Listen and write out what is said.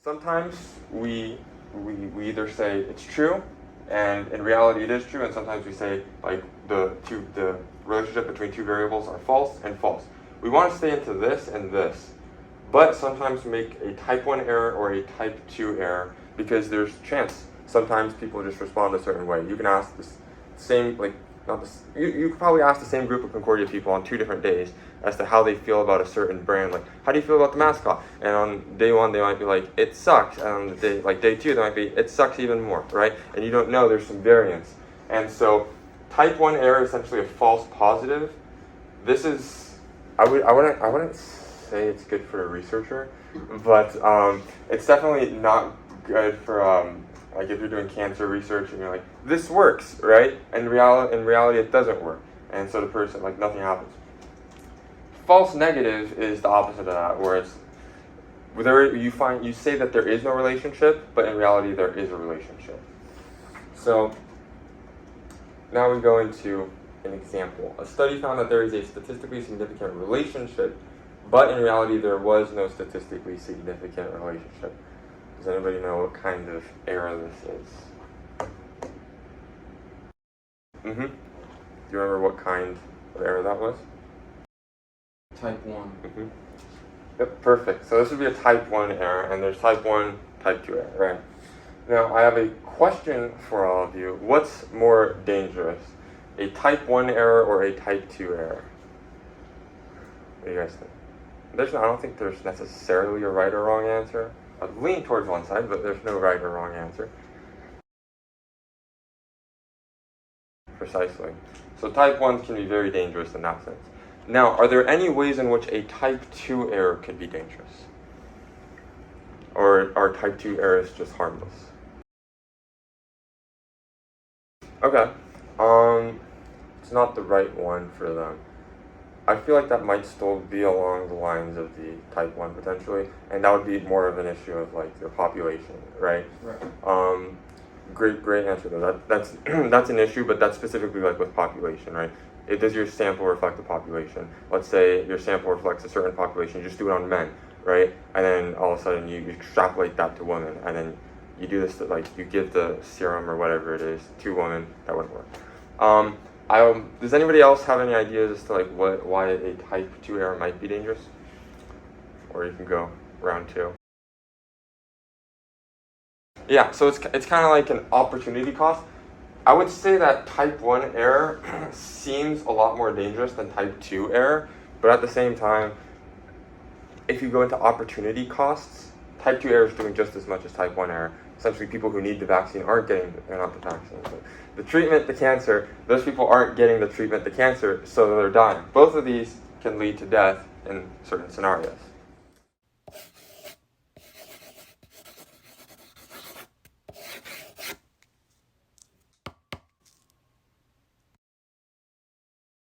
sometimes we either say it's true, and in reality it is true, and sometimes we say like the relationship between two variables are false and false. We want to stay into this and this, but sometimes make a type 1 error or a type 2 error because there's chance. Sometimes people just respond a certain way. You can ask the same, like, not this, you could probably ask the same group of Concordia people on 2 different days as to how they feel about a certain brand. Like, how do you feel about the mascot? And on day 1, they might be like, it sucks. And on day 2, they might be, it sucks even more, right? And you don't know, there's some variance. And so type 1 error is essentially a false positive. This is, I wouldn't say it's good for a researcher, but it's definitely not good for like if you're doing cancer research and you're like, this works, right? And in reality it doesn't work. And so the person, like, nothing happens. False negative is the opposite of that, where it's you say that there is no relationship, but in reality there is a relationship. So now we go into an example. A study found that there is a statistically significant relationship, but in reality there was no statistically significant relationship. Does anybody know what kind of error this is? Do you remember what kind of error that was? Type 1. Yep, perfect. So this would be a type 1 error, and there's type 1, type 2 error, right? Now I have a question for all of you. What's more dangerous? A type 1 error or a type 2 error? What do you guys think? I don't think there's necessarily a right or wrong answer. I'd lean towards one side, but there's no right or wrong answer. Precisely. So type 1s can be very dangerous in that sense. Now, are there any ways in which a type 2 error could be dangerous? Or are type 2 errors just harmless? Okay. It's not the right one for them. I feel like that might still be along the lines of the type 1 potentially, and that would be more of an issue of like the population, right? Right. Great answer though. That's an issue, but that's specifically like with population, right? Does your sample reflect the population? Let's say your sample reflects a certain population, you just do it on men, right? And then all of a sudden you extrapolate that to women, and then you do this, like you give the serum or whatever it is to women, that wouldn't work. Does anybody else have any ideas as to like why a type 2 error might be dangerous? Or you can go round 2. Yeah, so it's kind of like an opportunity cost. I would say that type 1 error seems a lot more dangerous than type 2 error, but at the same time, if you go into opportunity costs, type 2 error is doing just as much as type 1 error. Essentially, people who need the vaccine aren't getting not the vaccine. So the treatment, the cancer, those people aren't getting the treatment, the cancer, so they're dying. Both of these can lead to death in certain scenarios.